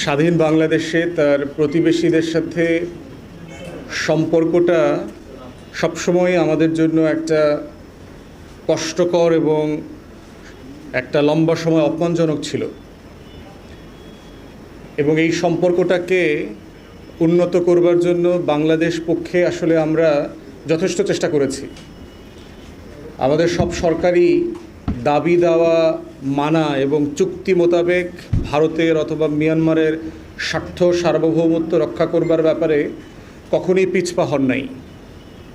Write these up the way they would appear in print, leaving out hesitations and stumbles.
স্বাধীন বাংলাদেশে তার প্রতিবেশীদের সাথে সম্পর্কটা সবসময় আমাদের জন্য একটা কষ্টকর এবং একটা লম্বা সময় অপমানজনক ছিল এবং এই সম্পর্কটাকে উন্নত করবার জন্য বাংলাদেশ পক্ষে আসলে আমরা যথেষ্ট চেষ্টা করেছি। আমাদের সব সরকারি দাবি দেওয়া মানা এবং চুক্তি মোতাবেক ভারতের অথবা মিয়ানমারের স্বার্থ সার্বভৌমত্ব রক্ষা করবার ব্যাপারে কখনোই পিছপা হন নাই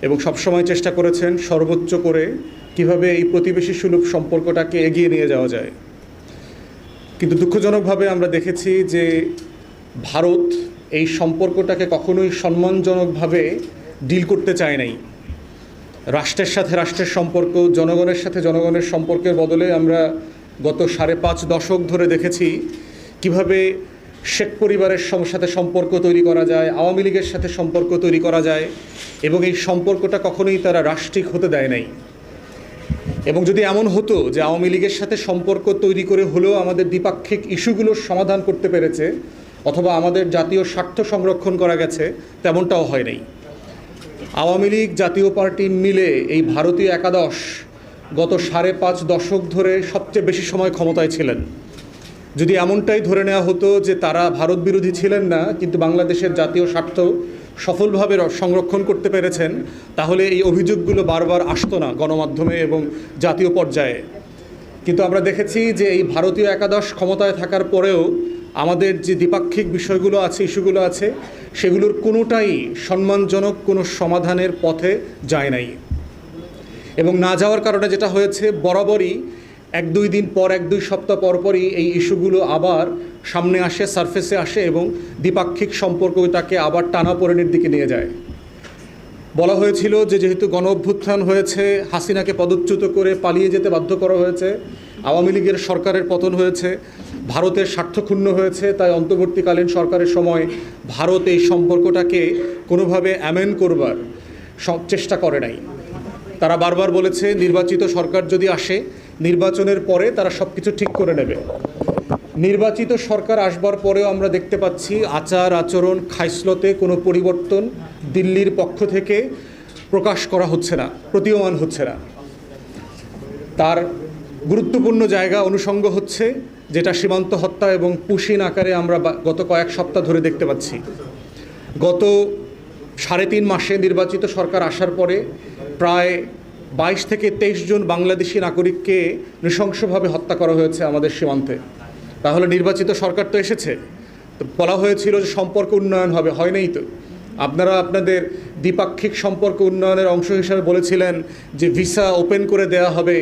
এবং সবসময় চেষ্টা করেছেন সর্বোচ্চ করে কিভাবে এই প্রতিবেশী সুলভ সম্পর্কটাকে এগিয়ে নিয়ে যাওয়া যায়। কিন্তু দুঃখজনকভাবে আমরা দেখেছি যে ভারত এই সম্পর্কটাকে কখনোই সম্মানজনকভাবে ডিল করতে চায় নাই। রাষ্ট্রের সাথে রাষ্ট্রের সম্পর্ক, জনগণের সাথে জনগণের সম্পর্কের বদলে আমরা গত 5.5 দশক ধরে দেখেছি কিভাবে শেখ পরিবারের সাথে সম্পর্ক তৈরি করা যায়, আওয়ামী লীগের সাথে সম্পর্ক তৈরি করা যায় এবং এই সম্পর্কটা কখনোই তারা রাষ্ট্রিক হতে দেয় নাই। এবং যদি এমন হতো যে আওয়ামী লীগের সাথে সম্পর্ক তৈরি করে হলেও আমাদের দ্বিপাক্ষিক ইস্যুগুলোর সমাধান করতে পেরেছে অথবা আমাদের জাতীয় স্বার্থ সংরক্ষণ করা গেছে, তেমনটাও হয় নাই। আওয়ামী লীগ জাতীয় পার্টি মিলে এই ভারতীয় একাদশ গত 5.5 দশক ধরে সবচেয়ে বেশি সময় ক্ষমতায় ছিলেন। যদি এমনটাই ধরে নেওয়া হতো যে তারা ভারত বিরোধী ছিলেন না কিন্তু বাংলাদেশের জাতীয় স্বার্থ সফলভাবে সংরক্ষণ করতে পেরেছেন, তাহলে এই অভিযোগগুলো বারবার আসতো না গণমাধ্যমে এবং জাতীয় পর্যায়ে। কিন্তু আমরা দেখেছি যে এই ভারতীয় একাদশ ক্ষমতায় থাকার পরেও আমাদের যে দ্বিপাক্ষিক বিষয়গুলো আছে, ইস্যুগুলো আছে, সেগুলোর কোনোটাই সম্মানজনক কোনো সমাধানের পথে যায় নাই। এবং না যাওয়ার কারণে যেটা হয়েছে, বরাবরই 1-2 দিন পর 1-2 সপ্তাহ পরপরই এই ইস্যুগুলো আবার সামনে আসে, সারফেসে আসে এবং দ্বিপাক্ষিক সম্পর্কটাকে আবার টানাপোড়েনের দিকে নিয়ে যায়। বলা হয়েছিল যে যেহেতু গণ অভ্যুত্থান হয়েছে, হাসিনাকে পদচ্যুত করে পালিয়ে যেতে বাধ্য করা হয়েছে, আওয়ামী লীগের সরকারের পতন হয়েছে, ভারতের স্বার্থ ক্ষুণ্ণ হয়েছে, তাই অন্তর্বর্তীকালীন সরকারের সময় ভারত এই সম্পর্কটাকে কোনোভাবে অ্যামেন্ড করবার চেষ্টা করে নাই। তারা বারবার বলেছে নির্বাচিত সরকার যদি আসে, নির্বাচনের পরে তারা সব কিছু ঠিক করে নেবে। নির্বাচিত সরকার আসবার পরেও আমরা দেখতে পাচ্ছি আচার আচরণ খাইসলতে কোনো পরিবর্তন দিল্লির পক্ষ থেকে প্রকাশ করা হচ্ছে না, প্রতীয়মান হচ্ছে না। তার গুরুত্বপূর্ণ জায়গা অনুষঙ্গ হচ্ছে, যেটা সীমান্ত হত্যা এবং পুশিন আকারে আমরা গত কয়েক সপ্তাহ ধরে দেখতে পাচ্ছি। গত 3.5 মাসে নির্বাচিত সরকার আসার পরে প্রায় 22 থেকে 23 জন বাংলাদেশি নাগরিককে নৃশংসভাবে হত্যা করা হয়েছে আমাদের সীমান্তে। তাহলে নির্বাচিত সরকার তো এসেছে, তো বলা হয়েছিল যে সম্পর্ক উন্নয়ন হবে, হয় নাই তো। আপনারা আপনাদের দ্বিপাক্ষিক সম্পর্ক উন্নয়নের অংশ হিসাবে বলেছিলেন যে ভিসা ওপেন করে দেয়া হবে,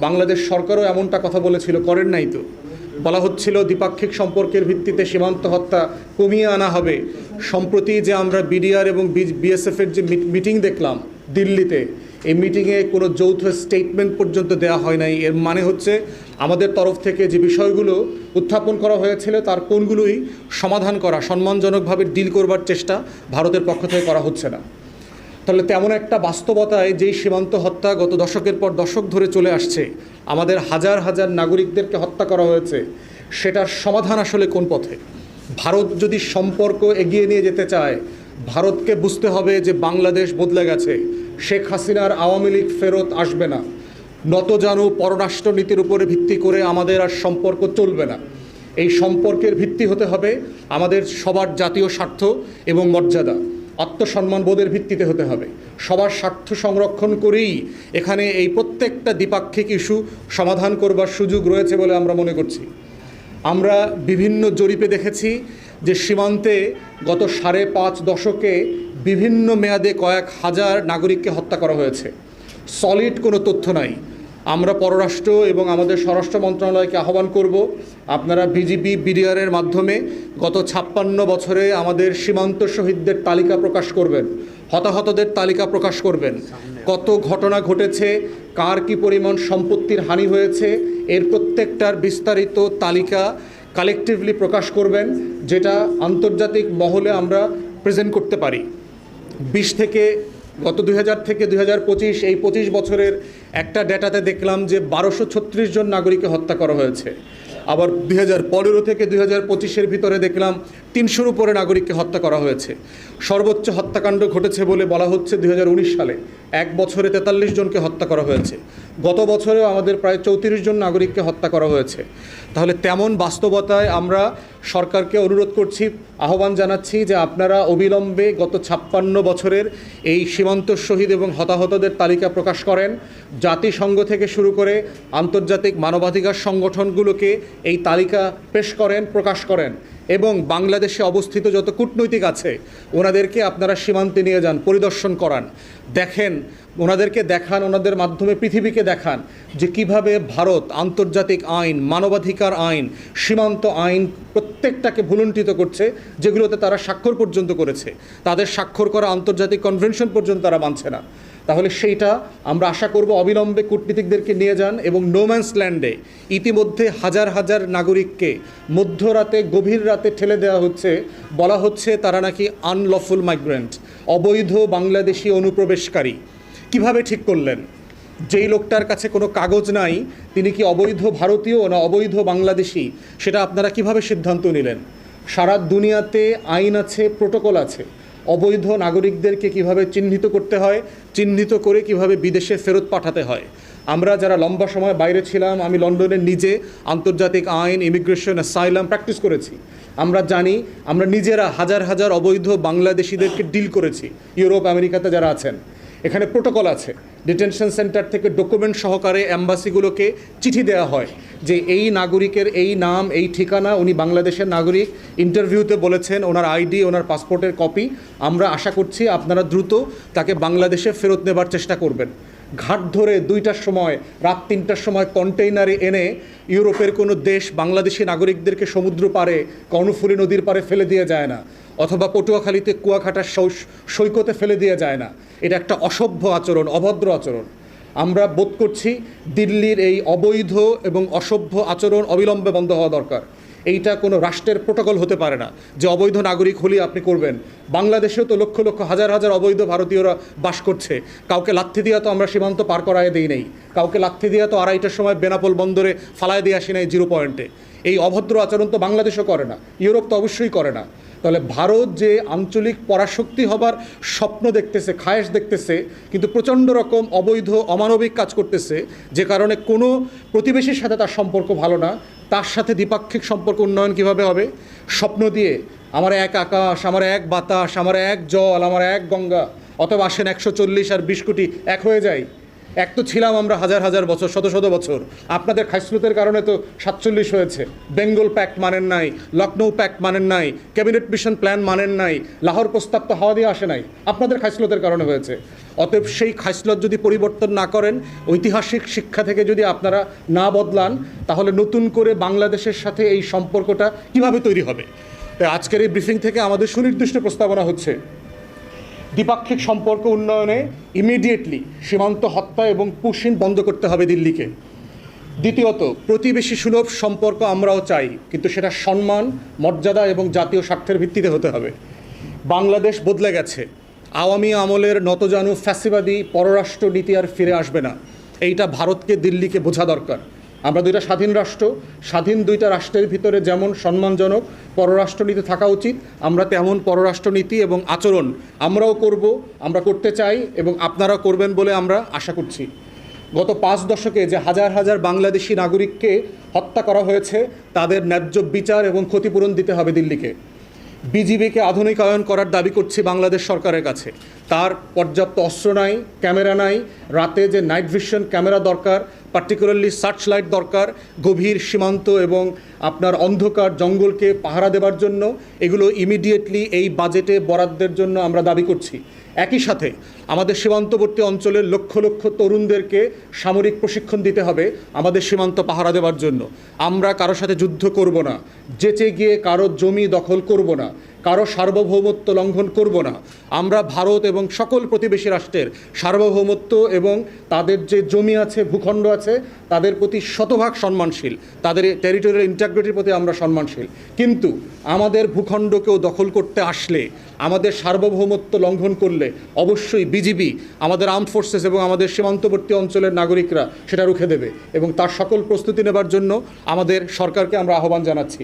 বাংলাদেশ সরকারও এমনটা কথা বলেছিল, করেন নাই তো। বলা হচ্ছিল দ্বিপাক্ষিক সম্পর্কের ভিত্তিতে সীমান্ত হত্যা কমিয়ে আনা হবে। সম্প্রতি যে আমরা বিডিআর এবং বিএসএফের যে মিটিং দেখলাম দিল্লিতে, এই মিটিংয়ে কোনো যৌথ স্টেটমেন্ট পর্যন্ত দেওয়া হয় নাই। এর মানে হচ্ছে আমাদের তরফ থেকে যে বিষয়গুলো উত্থাপন করা হয়েছিল তার কোনগুলোই সমাধান করা, সম্মানজনকভাবে ডিল করবার চেষ্টা ভারতের পক্ষ থেকে করা হচ্ছে না। তাহলে তেমন একটা বাস্তবতায় যেই সীমান্ত হত্যা গত দশকের পর দশক ধরে চলে আসছে, আমাদের হাজার হাজার নাগরিকদেরকে হত্যা করা হয়েছে, সেটার সমাধান আসলে কোন পথে? ভারত যদি সম্পর্ক এগিয়ে নিয়ে যেতে চায়, ভারতকে বুঝতে হবে যে বাংলাদেশ বদলে গেছে, শেখ হাসিনার আওয়ামী লীগ ফেরত আসবে না, নতজানু পররাষ্ট্রনীতির উপরে ভিত্তি করে আমাদের আর সম্পর্ক চলবে না। এই সম্পর্কের ভিত্তি হতে হবে আমাদের সবার জাতীয় স্বার্থ এবং মর্যাদা, আত্মসম্মানবোধের ভিত্তিতে হতে হবে। সবার স্বার্থ সংরক্ষণ করেই এখানে এই প্রত্যেকটা দ্বিপাক্ষিক ইস্যু সমাধান করবার সুযোগ রয়েছে বলে আমরা মনে করছি। আমরা বিভিন্ন জরিপে দেখেছি যে সীমান্তে গত 5.5 দশকে বিভিন্ন মেয়াদে কয়েক হাজার নাগরিককে হত্যা করা হয়েছে। সলিড কোনো তথ্য নাই। আমরা পররাষ্ট্র এবং আমাদের স্বরাষ্ট্র মন্ত্রণালয়কে আহ্বান করব, আপনারা বিজিবি বিডিআরের মাধ্যমে গত 56 বছরে আমাদের সীমান্ত শহীদদের তালিকা প্রকাশ করবেন, হতাহতদের তালিকা প্রকাশ করবেন, কত ঘটনা ঘটেছে, কার কী পরিমাণ সম্পত্তির হানি হয়েছে, এর প্রত্যেকটার বিস্তারিত তালিকা কালেকটিভলি প্রকাশ করবেন, যেটা আন্তর্জাতিক মহলে আমরা প্রেজেন্ট করতে পারি। গত 2000 থেকে 2025 এই 25 বছরের একটা ডেটাতে দেখলাম যে 1236 জন নাগরিককে হত্যা করা হয়েছে। আবার 2015 থেকে 2025-এর ভিতরে দেখলাম 300-র উপরে নাগরিককে হত্যা করা হয়েছে। সর্বোচ্চ হত্যাকাণ্ড ঘটেছে বলে বলা হচ্ছে 2019 সালে, এক বছরে 43 জনকে হত্যা করা হয়েছে। গত বছরেও আমাদের প্রায় 34 জন নাগরিককে হত্যা করা হয়েছে। তাহলে তেমন বাস্তবতায় আমরা সরকারকে অনুরোধ করছি, আহ্বান জানাচ্ছি যে আপনারা অবিলম্বে গত 56 বছরের এই সীমান্ত শহীদ এবং হতাহতদের তালিকা প্রকাশ করেন। জাতিসংঘ থেকে শুরু করে আন্তর্জাতিক মানবাধিকার সংগঠনগুলোকে এই তালিকা পেশ করেন, প্রকাশ করেন, এবং বাংলাদেশে অবস্থিত যত কূটনৈতিক আছে ওনাদেরকে আপনারা সীমান্তে নিয়ে যান, পরিদর্শন করান, দেখেন, ওনাদেরকে দেখান, ওনাদের মাধ্যমে পৃথিবীকে দেখান যে কিভাবে ভারত আন্তর্জাতিক আইন, মানবাধিকার আইন, সীমান্ত আইন প্রত্যেকটাকে ভুলুণ্ঠিত করছে, যেগুলোতে তারা স্বাক্ষর পর্যন্ত করেছে। তাদের স্বাক্ষর করা আন্তর্জাতিক কনভেনশন পর্যন্ত তারা মানছে না। তাহলে সেইটা আমরা আশা করব অবিলম্বে কূটনীতিকদেরকে নিয়ে যান। এবং নোম্যান্স ল্যান্ডে ইতিমধ্যে হাজার হাজার নাগরিককে মধ্যরাতে, গভীর রাতে ঠেলে দেওয়া হচ্ছে, বলা হচ্ছে তারা নাকি আনলফুল মাইগ্রেন্ট, অবৈধ বাংলাদেশি অনুপ্রবেশকারী। কিভাবে ঠিক করলেন? যেই লোকটার কাছে কোনো কাগজ নাই তিনি কি অবৈধ ভারতীয় না অবৈধ বাংলাদেশি, সেটা আপনারা কিভাবে সিদ্ধান্ত নিলেন? সারা দুনিয়াতে আইন আছে, প্রোটোকল আছে। অবৈধ নাগরিকদেরকে কিভাবে চিহ্নিত করতে হয়, চিহ্নিত করে কিভাবে বিদেশে ফেরত পাঠাতে হয়। আমরা যারা লম্বা সময় বাইরে ছিলাম, আমি লন্ডনে নিজে আন্তর্জাতিক আইন, ইমিগ্রেশন, অ্যাসাইলাম প্র্যাকটিস করেছি। আমরা জানি, আমরা নিজেরা হাজার হাজার অবৈধ বাংলাদেশিদেরকে ডিল করেছি। ইউরোপ, আমেরিকাতে যারা আছেন, এখানে প্রোটোকল আছে। ডিটেনশন সেন্টার থেকে ডকুমেন্ট সহকারে অ্যাম্বাসিগুলোকে চিঠি দেওয়া হয় যে এই নাগরিকের এই নাম, এই ঠিকানা, উনি বাংলাদেশের নাগরিক, ইন্টারভিউতে বলেছেন ওনার আইডি, ওনার পাসপোর্টের কপি। আমরা আশা করছি আপনারা দ্রুত তাকে বাংলাদেশে ফেরত নেবার চেষ্টা করবেন। ঘাট ধরে 2টার সময়, রাত 3টার সময় কন্টেইনারে এনে ইউরোপের কোনো দেশ বাংলাদেশি নাগরিকদেরকে সমুদ্র পারে, কর্ণফুলী নদীর পারে ফেলে দিয়ে যায় না, অথবা পটুয়াখালীতে কুয়াকাটার সৈকতে ফেলে দিয়ে যায় না। এটা একটা অসভ্য আচরণ, অভদ্র আচরণ। আমরা বোধ করছি দিল্লির এই অবৈধ এবং অসভ্য আচরণ অবিলম্বে বন্ধ হওয়া দরকার। এইটা কোনো রাষ্ট্রের প্রোটোকল হতে পারে না যে অবৈধ নাগরিক হলে আপনি করবেন। বাংলাদেশেও তো লক্ষ লক্ষ, হাজার হাজার অবৈধ ভারতীয়রা বাস করছে। কাউকে লাথি দিয়া তো আমরা সীমান্ত পার করায় দিই নেই, কাউকে লাথি দিয়া তো 2:30টার সময় বেনাপোল বন্দরে ফালায় দিয়ে আসি নাই 0 পয়েন্টে। এই অভদ্র আচরণ তো বাংলাদেশও করে না, ইউরোপ তো অবশ্যই করে না। তাহলে ভারত যে আঞ্চলিক পরাশক্তি হবার স্বপ্ন দেখতেছে, খায়েশ দেখতেছে, কিন্তু প্রচণ্ড রকম অবৈধ, অমানবিক কাজ করতেছে, যে কারণে কোনো প্রতিবেশীর সাথে তার সম্পর্ক ভালো না, তার সাথে দ্বিপাক্ষিক সম্পর্ক উন্নয়ন কিভাবে হবে? স্বপ্ন দিয়ে আমার এক আকাশ, আমার এক বাতাস, আমার এক জল, আমার এক গঙ্গা, অথবা আসেন 140 আর 20 কোটি এক হয়ে যায়। এক তো ছিলাম আমরা হাজার হাজার বছর, শত শত বছর। আপনাদের খাইসলুতের কারণে তো 47 হয়েছে। বেঙ্গল প্যাক্ট মানেন নাই, লখনৌ প্যাক্ট মানেন নাই, ক্যাবিনেট মিশন প্ল্যান মানেন নাই, লাহোর প্রস্তাব তো হাওয়া দিয়ে আসে নাই, আপনাদের খাইসলুতের কারণে হয়েছে। অতএব সেই খাইসলত যদি পরিবর্তন না করেন, ঐতিহাসিক শিক্ষা থেকে যদি আপনারা না বদলান, তাহলে নতুন করে বাংলাদেশের সাথে এই সম্পর্কটা কিভাবে তৈরি হবে? তাই আজকের এই ব্রিফিং থেকে আমাদের সুনির্দিষ্ট প্রস্তাবনা হচ্ছে দ্বিপাক্ষিক সম্পর্ক উন্নয়নে ইমিডিয়েটলি সীমান্ত হত্যা এবং পুশিং বন্ধ করতে হবে দিল্লিকে। দ্বিতীয়ত, প্রতিবেশী সুলভ সম্পর্ক আমরাও চাই, কিন্তু সেটা সম্মান, মর্যাদা এবং জাতীয় স্বার্থের ভিত্তিতে হতে হবে। বাংলাদেশ বদলে গেছে। আওয়ামী আমলের নতজানু ফ্যাসিবাদী পররাষ্ট্র নীতি আর ফিরে আসবে না। এইটা ভারতকে, দিল্লিকে বোঝা দরকার। আমরা 2টা স্বাধীন রাষ্ট্র, স্বাধীন 2টা রাষ্ট্রের ভিতরে যেমন সম্মানজনক পররাষ্ট্রনীতি থাকা উচিত, আমরা তেমন পররাষ্ট্রনীতি এবং আচরণ আমরাও করব, আমরা করতে চাই, এবং আপনারা করবেন বলে আমরা আশা করছি। গত 5 দশকে যে হাজার হাজার বাংলাদেশি নাগরিককে হত্যা করা হয়েছে, তাদের ন্যায্য বিচার এবং ক্ষতিপূরণ দিতে হবে দিল্লিকে। বিজিবিকে আধুনিকায়ন করার দাবি করছি বাংলাদেশ সরকারের কাছে। তার পর্যাপ্ত অস্ত্র নাই, ক্যামেরা নাই, রাতে যে নাইট ভিশন ক্যামেরা দরকার, পার্টিকুলারলি সার্চ লাইট দরকার, গভীর সীমান্ত এবং আপনার অন্ধকার জঙ্গলকে পাহারা দেবার জন্য, এগুলো ইমিডিয়েটলি এই বাজেটে বরাদ্দের জন্য আমরা দাবি করছি। একই সাথে আমাদের সীমান্তবর্তী অঞ্চলের লক্ষ লক্ষ তরুণদেরকে সামরিক প্রশিক্ষণ দিতে হবে আমাদের সীমান্ত পাহারা দেওয়ার জন্য। আমরা কারোর সাথে যুদ্ধ করব না, যেচে গিয়ে কারো জমি দখল করব না, কারো সার্বভৌমত্ব লঙ্ঘন করব না। আমরা ভারত এবং সকল প্রতিবেশী রাষ্ট্রের সার্বভৌমত্ব এবং তাদের যে জমি আছে, ভূখণ্ড আছে, তাদের প্রতি শতভাগ সম্মানশীল, তাদের টেরিটোরিয়াল ইন্টিগ্রিটির প্রতি আমরা সম্মানশীল। কিন্তু আমাদের ভূখণ্ডকেও দখল করতে আসলে, আমাদের সার্বভৌমত্ব লঙ্ঘন করলে অবশ্যই বিজিবি, আমাদের আর্ম ফোর্সেস এবং আমাদের সীমান্তবর্তী অঞ্চলের নাগরিকরা সেটা রুখে দেবে এবং তার সকল প্রস্তুতি নেবার জন্য আমাদের সরকারকে আমরা আহ্বান জানাচ্ছি।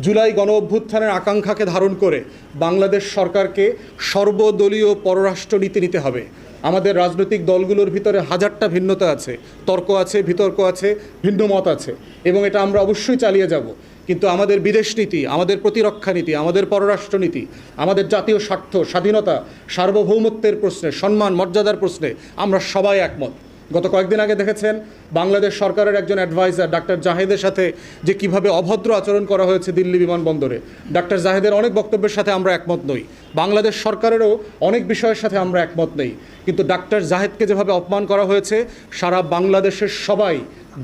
জুলাই গণ অভ্যুত্থানের আকাঙ্ক্ষাকে ধারণ করে বাংলাদেশ সরকারকে সর্বদলীয় পররাষ্ট্রনীতি নিতে হবে। আমাদের রাজনৈতিক দলগুলোর ভিতরে হাজারটা ভিন্নতা আছে, তর্ক আছে, বিতর্ক আছে, ভিন্ন মত আছে এবং এটা আমরা অবশ্যই চালিয়ে যাব। কিন্তু আমাদের বিদেশ নীতি, আমাদের প্রতিরক্ষা নীতি, আমাদের পররাষ্ট্রনীতি, আমাদের জাতীয় স্বার্থ, স্বাধীনতা, সার্বভৌমত্বের প্রশ্নে, সম্মান মর্যাদার প্রশ্নে আমরা সবাই একমত। গত কয়েকদিন আগে দেখেছেন বাংলাদেশ সরকারের একজন অ্যাডভাইজার ডাক্তার জাহেদের সাথে যে কিভাবে অভদ্র আচরণ করা হয়েছে দিল্লি বিমানবন্দরে। ডাক্তার জাহেদের অনেক বক্তব্যের সাথে আমরা একমত নই, বাংলাদেশ সরকারেরও অনেক বিষয়ের সাথে আমরা একমত নেই, কিন্তু ডাক্তার জাহেদকে যেভাবে অপমান করা হয়েছে সারা বাংলাদেশের সবাই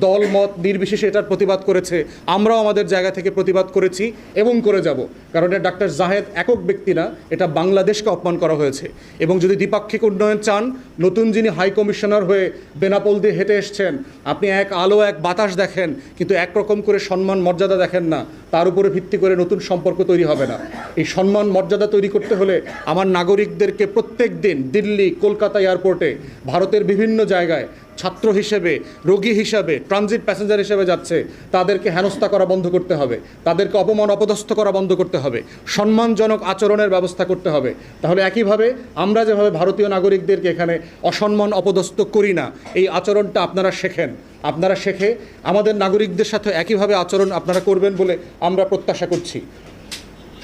দল মত নির্বিশেষে এটার প্রতিবাদ করেছে। আমরাও আমাদের জায়গা থেকে প্রতিবাদ করেছি এবং করে যাব, কারণ এটা ডাক্তার জাহেদ একক ব্যক্তি না, এটা বাংলাদেশকে অপমান করা হয়েছে। এবং যদি দ্বিপাক্ষিক উন্নয়ন চান, নতুন যিনি হাই কমিশনার হয়ে বেনাপোল দিয়ে হেঁটে এসছেন, আপনি এক আলো এক বাতাস দেখেন কিন্তু একরকম করে সম্মান মর্যাদা দেখেন না, তার উপরে ভিত্তি করে নতুন সম্পর্ক তৈরি হবে না। এই সম্মান মর্যাদা তৈরি করতে হলে আমার নাগরিকদেরকে প্রত্যেক দিন দিল্লি, কলকাতা এয়ারপোর্টে, ভারতের বিভিন্ন জায়গায় ছাত্র হিসেবে, রোগী হিসাবে, ট্রানজিট প্যাসেঞ্জার হিসেবে যাচ্ছে, তাদেরকে হেনস্থা করা বন্ধ করতে হবে, তাদেরকে অপমান অপদস্থ করা বন্ধ করতে হবে, সম্মানজনক আচরণের ব্যবস্থা করতে হবে। তাহলে একইভাবে আমরা যেভাবে ভারতীয় নাগরিকদেরকে এখানে অসম্মান অপদস্থ করি না, এই আচরণটা আপনারা শেখেন। আপনারা শেখে আমাদের নাগরিকদের সাথে একইভাবে আচরণ আপনারা করবেন বলে আমরা প্রত্যাশা করছি।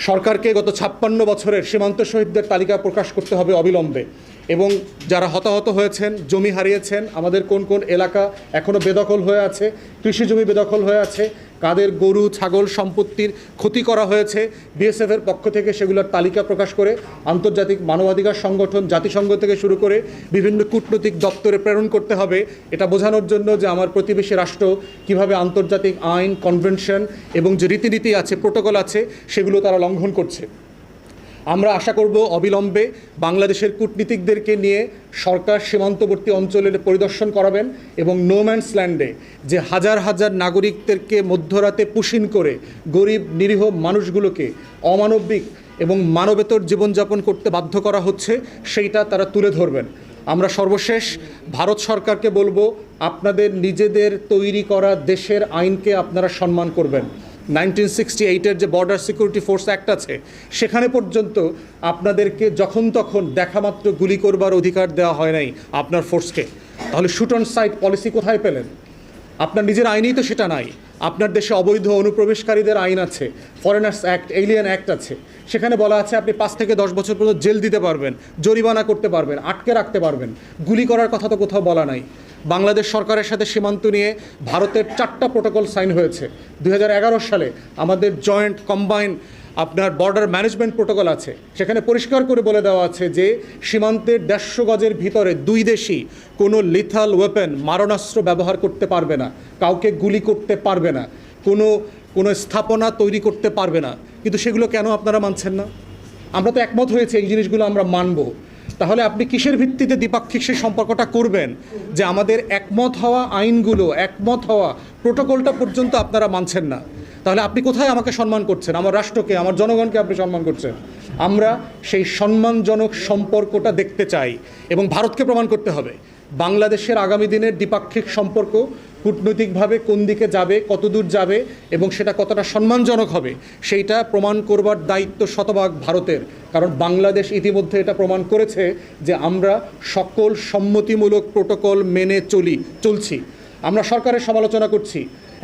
সরকারকে গত 56 বছরের সীমান্ত শহীদদের তালিকা প্রকাশ করতে হবে অবিলম্বে এবং যারা হতাহত হয়েছেন, জমি হারিয়েছেন, আমাদের কোন কোন এলাকা এখনও বেদখল হয়ে আছে, কৃষি জমি বেদখল হয়ে আছে, কাদের গরু ছাগল সম্পত্তির ক্ষতি করা হয়েছে, বিএসএফের পক্ষ থেকে সেগুলোর তালিকা প্রকাশ করে আন্তর্জাতিক মানবাধিকার সংগঠন, জাতিসংঘ থেকে শুরু করে বিভিন্ন কূটনৈতিক দপ্তরে প্রেরণ করতে হবে, এটা বোঝানোর জন্য যে আমার প্রতিবেশী রাষ্ট্র কীভাবে আন্তর্জাতিক আইন, কনভেনশন এবং যে রীতিনীতি আছে, প্রোটোকল আছে, সেগুলো তারা লঙ্ঘন করছে। আমরা আশা করব অবিলম্বে বাংলাদেশের কূটনীতিকদেরকে নিয়ে সরকার সীমান্তবর্তী অঞ্চলের পরিদর্শন করাবেন এবং নো ম্যানস ল্যান্ডে যে হাজার হাজার নাগরিকদেরকে মধ্যরাতে পুশিন করে গরিব নিরীহ মানুষগুলোকে অমানবিক এবং মানবেতর জীবনযাপন করতে বাধ্য করা হচ্ছে, সেইটা তারা তুলে ধরবেন। আমরা সর্বশেষ ভারত সরকারকে বলবো, আপনাদের নিজেদের তৈরি করা দেশের আইনকে আপনারা সম্মান করবেন। 1968-এর যে বর্ডার সিকিউরিটি ফোর্স অ্যাক্ট আছে, সেখানে পর্যন্ত আপনাদেরকে যখন তখন দেখামাত্র গুলি করবার অধিকার দেওয়া হয় নাই আপনার ফোর্সকে। তাহলে শুট অন সাইট পলিসি কোথায় পেলেন? আপনার নিজের আইনেই তো সেটা নাই। আপনার দেশে অবৈধ অনুপ্রবেশকারীদের আইন আছে, ফরেনার্স অ্যাক্ট, এলিয়েন অ্যাক্ট আছে, সেখানে বলা আছে আপনি 5 থেকে 10 বছর পর্যন্ত জেল দিতে পারবেন, জরিমানা করতে পারবেন, আটকে রাখতে পারবেন। গুলি করার কথা তো কোথাও বলা নাই। বাংলাদেশ সরকারের সাথে সীমান্ত নিয়ে ভারতের 4টা প্রোটোকল সাইন হয়েছে। 2011 সালে আমাদের জয়েন্ট কম্বাইন আপনার বর্ডার ম্যানেজমেন্ট প্রোটোকল আছে, সেখানে পরিষ্কার করে বলে দেওয়া আছে যে সীমান্তের 150 গজের ভিতরে দুই দেশই কোনো লিথাল ওয়েপেন, মারণাস্ত্র ব্যবহার করতে পারবে না, কাউকে গুলি করতে পারবে না, কোনো স্থাপনা তৈরি করতে পারবে না। কিন্তু সেগুলো কেন আপনারা মানছেন না? আমরা তো একমত হয়েছে এই জিনিসগুলো আমরা মানব। তাহলে আপনি কিসের ভিত্তিতে দ্বিপাক্ষিক সেই সম্পর্কটা করবেন যে আমাদের একমত হওয়া আইনগুলো, একমত হওয়া প্রোটোকলটা পর্যন্ত আপনারা মানছেন না? তাহলে আপনি কোথায় আমাকে সম্মান করছেন? আমার রাষ্ট্রকে, আমার জনগণকে আপনি সম্মান করছেন। আমরা সেই সম্মানজনক সম্পর্কটা দেখতে চাই এবং ভারতকে প্রমাণ করতে হবে বাংলাদেশের আগামী দিনের দ্বিপাক্ষিক সম্পর্ক কূটনৈতিকভাবে কোন দিকে যাবে, কতদূর যাবে এবং সেটা কতটা সম্মানজনক হবে, সেইটা প্রমাণ করবার দায়িত্ব শতভাগ ভারতের। কারণ বাংলাদেশ ইতিমধ্যে এটা প্রমাণ করেছে যে আমরা সকল সম্মতিমূলক প্রোটোকল মেনে চলছি। আমরা সরকারের সমালোচনা করছি।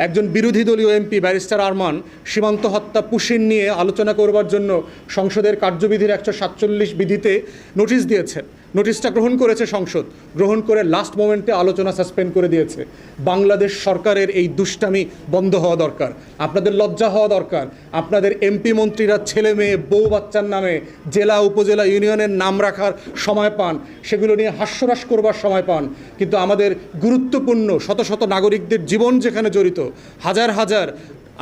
একজন বিরোধী দলীয় এমপি ব্যারিস্টার আরমান সীমান্ত হত্যা পুশিন নিয়ে আলোচনা করবার জন্য সংসদের কার্যবিধির 147 বিধিতে নোটিশ দিয়েছেন। নোটিশটা গ্রহণ করেছে সংসদ, গ্রহণ করে লাস্ট মোমেন্টে আলোচনা সাসপেন্ড করে দিয়েছে। বাংলাদেশ সরকারের এই দুষ্টামি বন্ধ হওয়া দরকার। আপনাদের লজ্জা হওয়া দরকার। আপনাদের এমপি মন্ত্রীরা ছেলে মেয়ে বউ বাচ্চার নামে জেলা উপজেলা ইউনিয়নের নাম রাখার সময় পান, সেগুলো নিয়ে হাস্যরাস করবার সময় পান, কিন্তু আমাদের গুরুত্বপূর্ণ শত শত নাগরিকদের জীবন যেখানে জড়িত, হাজার হাজার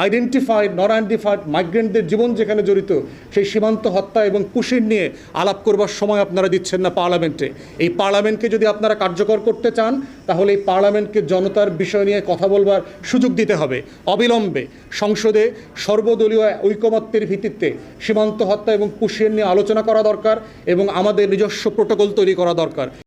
আইডেন্টিফাইড নন আইডেন্টিফাইড মাইগ্রেন্টদের জীবন যেখানে জড়িত সেই সীমান্ত হত্যা এবং পুশির নিয়ে আলাপ করবার সময় আপনারা দিচ্ছেন না পার্লামেন্টে। এই পার্লামেন্টকে যদি আপনারা কার্যকর করতে চান তাহলে এই পার্লামেন্টকে জনতার বিষয় নিয়ে কথা বলবার সুযোগ দিতে হবে। অবিলম্বে সংসদে সর্বদলীয় ঐকমত্যের ভিত্তিতে সীমান্ত হত্যা এবং পুশির নিয়ে আলোচনা করা দরকার এবং আমাদের নিজস্ব প্রোটোকল তৈরি করা দরকার।